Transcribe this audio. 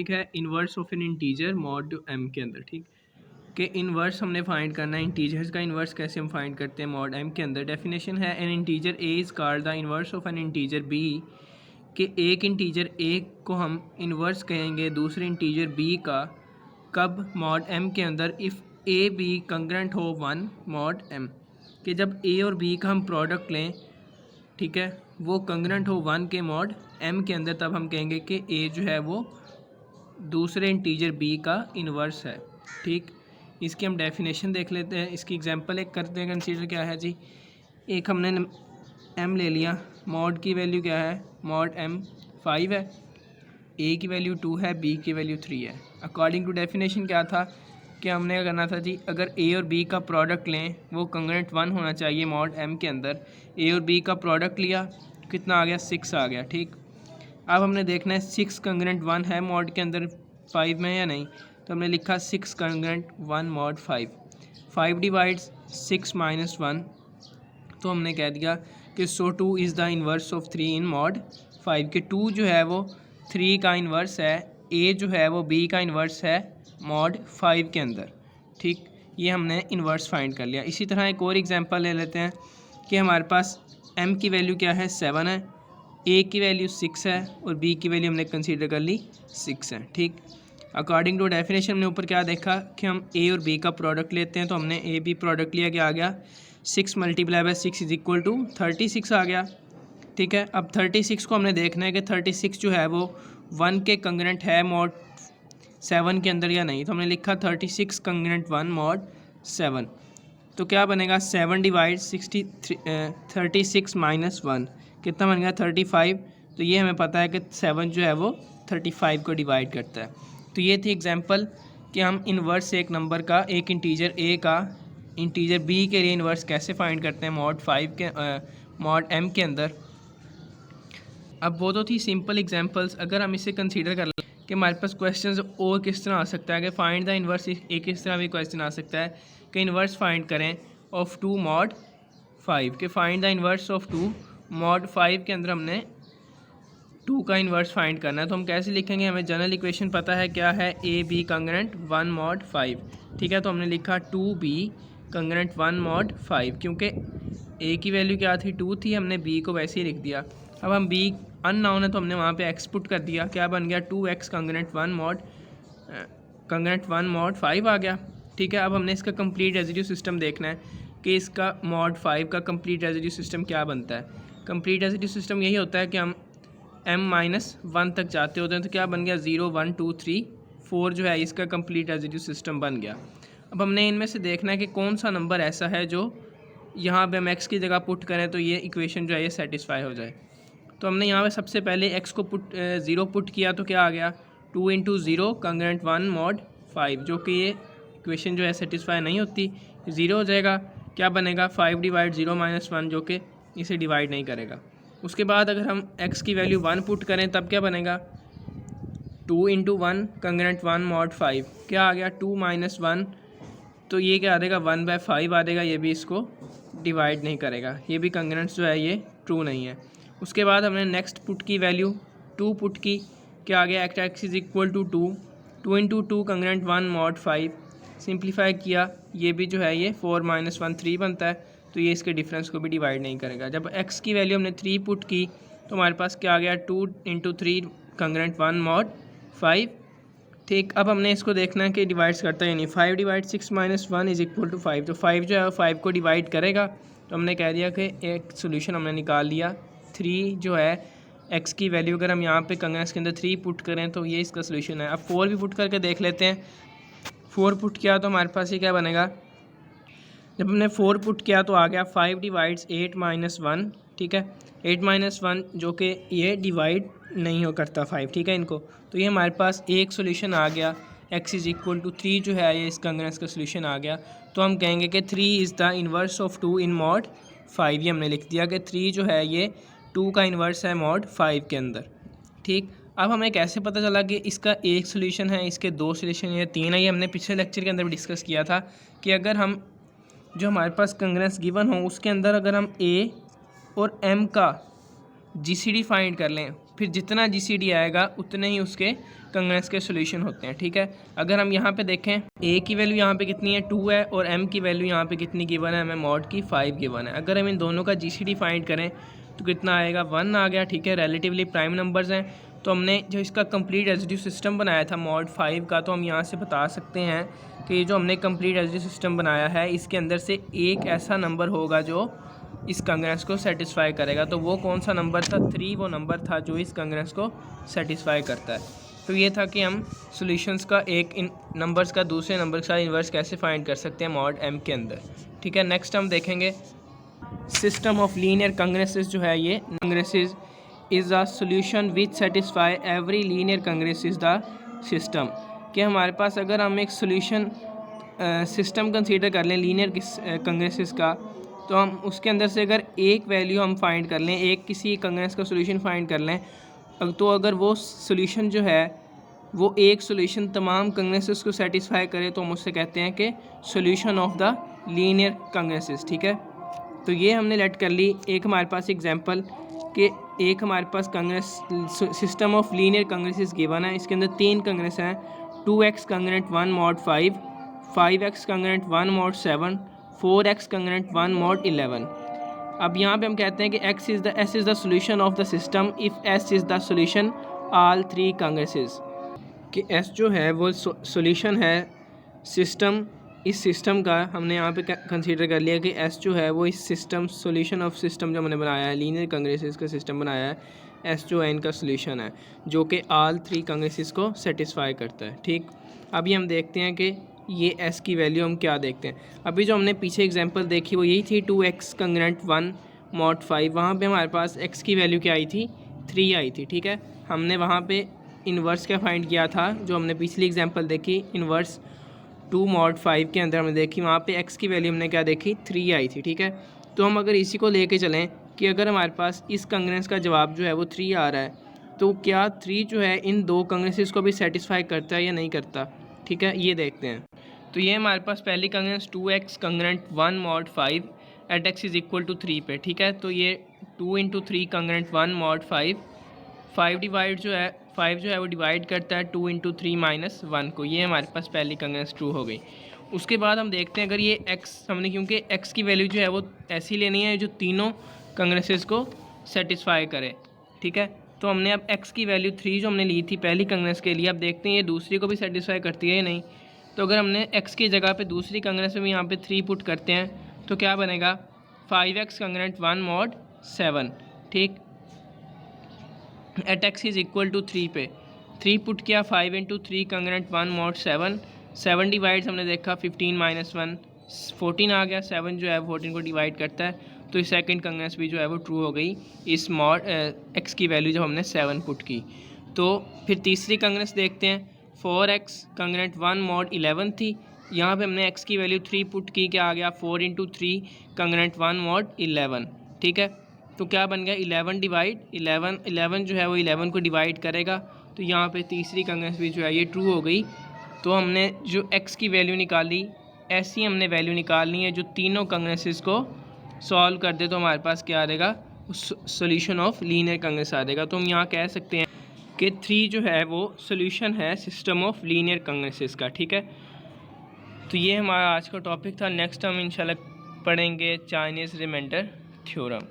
Topic है inverse of an integer mod m के अंदर। ठीक कि इन्वर्स हमने फाइंड करना है, इंटीजर्स का इन्वर्स कैसे हम फाइंड करते हैं मॉड एम के अंदर। डेफिनेशन है an integer a is called the inverse of an integer b, कि एक इंटीजर ए को हम इन्वर्स कहेंगे दूसरे इंटीजर बी का, कब मॉड एम के अंदर, इफ़ ए बी कंग्रेंट हो वन मॉड एम, कि जब ए और बी का हम प्रोडक्ट लें, ठीक है, वो कंग्रेंट हो वन के मॉड एम के अंदर, तब हम कहेंगे कि ए जो है वो दूसरे इंटीजर बी का इन्वर्स है। ठीक, इसकी हम डेफिनेशन देख लेते हैं, इसकी एग्जांपल एक करते हैं। कंसीडर क्या है जी, एक हमने एम ले लिया, मॉड की वैल्यू क्या है, मॉड एम 5 है, ए की वैल्यू 2 है, बी की वैल्यू 3 है। अकॉर्डिंग टू डेफिनेशन क्या था कि हमने क्या करना था जी, अगर ए और बी का प्रोडक्ट लें वो कंग्रेंट 1 होना चाहिए मॉड एम के अंदर। ए और बी का प्रोडक्ट लिया, कितना आ गया, 6 आ गया। ठीक, अब हमने देखना है 6 कंग्रेंट 1 है मॉड के अंदर 5 में या नहीं, तो हमने लिखा 6 कंग्रेंट 1 मॉड 5, 5 डिवाइड्स 6 माइनस 1, तो हमने कह दिया कि सो 2 is the inverse of 3 in mod 5, के 2 जो है वो 3 का इन्वर्स है, ए जो है वो बी का इन्वर्स है मॉड 5 के अंदर। ठीक, ये हमने इन्वर्स फाइंड कर लिया। इसी तरह एक और एग्जांपल ले लेते हैं कि हमारे पास एम की वैल्यू क्या है, 7 है, ए की वैल्यू 6 है और बी की वैल्यू हमने कंसीडर कर ली 6 है। ठीक, अकॉर्डिंग टू डेफिनेशन हमने ऊपर क्या देखा कि हम ए और बी का प्रोडक्ट लेते हैं, तो हमने ए बी प्रोडक्ट लिया, क्या आ गया, 6 multiply by 6 is equal to 36 आ गया। ठीक है, अब 36 को हमने देखना है कि 36 जो है वो 1 के कंग्रेंट है मॉड 7 के अंदर या नहीं, तो हमने लिखा 36 कंग्रेंट 1 मॉड 7, तो क्या बनेगा, 7 डिवाइड 36 माइनस 1, कितना बन गया, 35। तो ये हमें पता है कि 7 जो है वो 35 को डिवाइड करता है। तो ये थी एग्जांपल कि हम इन्वर्स एक नंबर का, एक इंटीजर ए का इंटीजर बी के लिए इन्वर्स कैसे फाइंड करते हैं मॉड 5 के मॉड एम के अंदर। अब वो तो थी सिंपल एग्जांपल्स। अगर हम इसे कंसीडर कर लें कि हमारे पास क्वेश्चंस और किस तरह आ सकता है कि फाइंड द इन्वर्स, एक इस तरह भी क्वेश्चन आ सकता है कि इन्वर्स फाइंड करें ऑफ 2 मॉड 5, के find the inverse of 2 mod 5 के अंदर हमने 2 का इन्वर्स फाइंड करना है। तो हम कैसे लिखेंगे, हमें जनरल इक्वेशन पता है क्या है, ए बी कंग्रेंट 1 मॉड 5। ठीक है, तो हमने लिखा 2b कंग्रेंट 1 मॉड 5, क्योंकि ए की वैल्यू क्या थी, 2 थी, हमने बी को वैसे ही लिख दिया। अब हम बी अननोन है तो हमने वहाँ पे एक्स पुट कर दिया, क्या बन गया, 2x कंग्रेंट 1 मॉड 5 आ गया। ठीक है, अब हमने इसका कंप्लीट रेजिड्यू सिस्टम देखना है कि इसका मॉड 5 का कंप्लीट रेजिड्यू सिस्टम क्या बनता है। कंप्लीट रेजिड्यू सिस्टम यही होता है कि हम m-1 तक जाते होते हैं, तो क्या बन गया, 0 1 2 3 4 जो है इसका कंप्लीट रेजिड्यू सिस्टम बन गया। अब हमने इनमें से देखना है कि कौन सा नंबर ऐसा है जो यहाँ पे हम x की जगह पुट करें तो ये इक्वेशन जो है ये सेटिस्फाई हो जाए। तो हमने यहाँ पे सबसे पहले x को 0 पुट किया, तो क्या आ गया, 2 इंटू 0 कंग्रेंट 1 मॉड 5, जो कि ये इक्वेशन जो है सेटिस्फाई नहीं होती, 0 हो जाएगा। क्या बनेगा, 5 डिवाइड 0 माइनस 1, जो कि इसे डिवाइड नहीं करेगा। उसके बाद अगर हम x की वैल्यू 1 पुट करें तब क्या बनेगा, 2 इंटू 1 कंग्रेंट 1 मॉड 5, क्या आ गया, 2 माइनस 1, तो ये क्या आ देगा, 1/5 आ देगा, ये भी इसको डिवाइड नहीं करेगा, ये भी कंग्रेंट्स जो है ये ट्रू नहीं है। उसके बाद हमने नेक्स्ट पुट की वैल्यू 2 पुट की, क्या आ गया, x is equal to 2 into 2 congruent 1 mod 5, simplify किया, ये भी जो है ये 4 माइनस 1 3 बनता है, तो ये इसके डिफरेंस को भी डिवाइड नहीं करेगा। जब x की वैल्यू हमने 3 पुट की तो हमारे पास क्या आ गया, 2 इंटू 3 कंग्रेंट 1 मॉड 5। ठीक, अब हमने इसको देखना है कि डिवाइड्स करता है यानी 5 divide 6 minus 1 is equal to 5, तो 5 जो है 5 को डिवाइड करेगा। तो हमने कह दिया कि एक सोल्यूशन हमने निकाल लिया। 3 जो है x की वैल्यू अगर हम यहाँ पे कंग्रेंस के अंदर 3 पुट करें तो ये इसका सोल्यूशन है। अब 4 भी पुट करके देख लेते हैं, 4 पुट किया तो हमारे पास ये क्या बनेगा, जब हमने 4 पुट किया तो आ गया 5 डिवाइड्स 8 माइनस 1। ठीक है, 8 माइनस 1 जो कि ये डिवाइड नहीं हो करता 5, ठीक है इनको, तो ये हमारे पास एक सोल्यूशन आ गया, x इज़ इक्वल टू 3 जो है ये इस कंग्रेंस का सोल्यूशन आ गया। तो हम कहेंगे कि 3 is the inverse of 2 in mod 5, ये हमने लिख दिया कि 3 जो है ये 2 का इन्वर्स है मॉड 5 के अंदर। ठीक, अब हमें कैसे पता चला कि इसका एक सोल्यूशन है, इसके 2 सोल्यूशन है, 3 है, ये हमने पिछले लेक्चर के अंदर भी डिस्कस किया था कि अगर हम जो हमारे पास कंग्रेंस गिवन हो उसके अंदर अगर हम a और m का GCD फाइंड कर लें, फिर जितना GCD आएगा उतने ही उसके कंग्रेस के सोल्यूशन होते हैं, ठीक है। अगर हम यहाँ पे देखें A की वैल्यू यहाँ पे कितनी है 2 है और M की वैल्यू यहाँ पे कितनी गिवन है, हमें मॉड की 5 गिवन है। अगर हम इन दोनों का GCD फाइंड करें तो कितना आएगा 1 आ गया, ठीक है। रिलेटिवली प्राइम नंबर्स हैं, तो हमने जो इसका कंप्लीट रेजिड्यू सिस्टम बनाया था मॉड 5 का, तो हम यहाँ से बता सकते हैं कि ये जो हमने कंप्लीट रेजिड्यू सिस्टम बनाया है इसके अंदर से एक ऐसा नंबर होगा जो इस कंग्रेस को सेटिस्फाई करेगा। तो वो कौन सा नंबर था, 3 वो नंबर था जो इस कंग्रेस को सेटिस्फाई करता है। तो ये था कि हम सॉल्यूशंस का एक इन नंबर्स का दूसरे नंबर के साथ इन्वर्स कैसे फाइंड कर सकते हैं मॉड M के अंदर, ठीक है। नेक्स्ट हम देखेंगे सिस्टम ऑफ लीनियर कंग्रेसेस जो है, ये congruences is a solution which satisfy every linear congruence is the system. कि हमारे पास अगर हम एक सॉल्यूशन सिस्टम कंसीडर कर लें लीनियर कंग्रेसेस का, तो हम उसके अंदर से अगर एक वैल्यू हम फाइंड कर लें, एक किसी कंग्रेस का सॉल्यूशन फाइंड कर लें, तो अगर वो सॉल्यूशन जो है वो एक सॉल्यूशन तमाम कंग्रेसेस को सेटिस्फाई करे तो हम उससे कहते हैं कि सॉल्यूशन ऑफ द लीनियर कंग्रेसेस, ठीक है। तो ये हमने लेट कर ली एक हमारे पास एग्जांपल कि एक हमारे पास congruence system of linear congruences given है। इसके अंदर 3 कंग्रेस हैं, 2x congruent 1 mod 5, 5x congruent 1 mod 7, 4x congruent 1 mod 11। अब यहाँ पे हम कहते हैं कि S is the solution of the system if S is the solution all 3 congruences. कि S जो है वो सोल्यूशन है सिस्टम, इस सिस्टम का हमने यहाँ पे कंसीडर कर लिया कि S जो है वो इस सिस्टम सोल्यूशन ऑफ सिस्टम जो हमने बनाया है लीनियर कंग्रेसेस का सिस्टम बनाया है, S जो है इनका सोल्यूशन है जो कि ऑल 3 कंग्रेसेस को सेटिस्फाई करता है, ठीक। अभी हम देखते हैं कि ये S की वैल्यू हम क्या देखते हैं। अभी जो हमने पीछे एग्जांपल देखी वो यही थी 2x कंग्रेंट 1 मॉड 5, वहाँ पे हमारे पास x की वैल्यू क्या आई थी, 3 आई थी, ठीक है। हमने वहाँ पे इन्वर्स क्या फाइंड किया था, जो हमने पिछली एग्जांपल देखी इन्वर्स 2 मॉड 5 के अंदर हमने देखी, वहाँ पे x की वैल्यू हमने क्या देखी 3 आई थी, ठीक है। तो हम अगर इसी को लेके चलें कि अगर हमारे पास इस कंग्रेस का जवाब जो है वो 3 आ रहा है, तो क्या 3 जो है इन 2 कंग्रेसेस को भी सेटिस्फाई करता है या नहीं करता, ठीक है, ये देखते हैं। तो ये हमारे पास पहली congruence 2x congruent 1 mod 5 at x is equal to 3 पे, ठीक है। तो ये 2 × 3 कंग्रेंट 1 मॉड 5 डिवाइड जो है 5 जो है वो डिवाइड करता है 2 × 3 - 1 को। ये हमारे पास पहली कंग्रेस ट्रू हो गई। उसके बाद हम देखते हैं अगर ये x हमने, क्योंकि x की वैल्यू जो है वो ऐसी लेनी है जो तीनों कंग्रेसेस को सेटिस्फाई करे, ठीक है। तो हमने अब x की वैल्यू 3 जो हमने ली थी पहली कंग्रेस के लिए, अब देखते हैं ये दूसरी को भी सेटिस्फाई करती है या नहीं। तो अगर हमने x की जगह पे दूसरी कंग्रेस में भी यहाँ पे 3 पुट करते हैं तो क्या बनेगा 5x कंग्रेंट 1 मॉड 7, ठीक। At x is equal to 3 पे 3 पुट किया, 5 × 3 कंग्रेंट 1 मॉड 7 डिवाइड्स हमने देखा 15 - 1 14 आ गया, 7 जो है 14 को डिवाइड करता है, तो इस सेकंड कंग्रेस भी जो है वो ट्रू हो गई इस मॉड x की वैल्यू जब हमने 7 पुट की। तो फिर तीसरी कंग्रेस देखते हैं 4x कंग्रेंट 1 मॉड 11 थी, यहाँ पे हमने x की वैल्यू 3 पुट की, क्या आ गया 4 × 3 कंग्रेंट 1 मॉड 11, ठीक है। तो क्या बन गया 11 डिवाइड 11 जो है वो 11 को डिवाइड करेगा, तो यहाँ पे तीसरी कंग्रेस भी जो है ये ट्रू हो गई। तो हमने जो x की वैल्यू निकाली ऐसी हमने वैल्यू निकालनी है जो तीनों कंग्रेसेस को सॉल्व कर दे, तो हमारे पास क्या आ जाएगा सॉल्यूशन ऑफ लीनियर कंग्रेस आ जाएगा। तो हम यहाँ कह सकते हैं कि 3 जो है वो सॉल्यूशन है सिस्टम ऑफ लीनियर कंग्रेसेस का, ठीक है। तो ये हमारा आज का टॉपिक था। नेक्स्ट हम इंशाल्लाह पढ़ेंगे चाइनीज़ रिमाइंडर थ्योरम।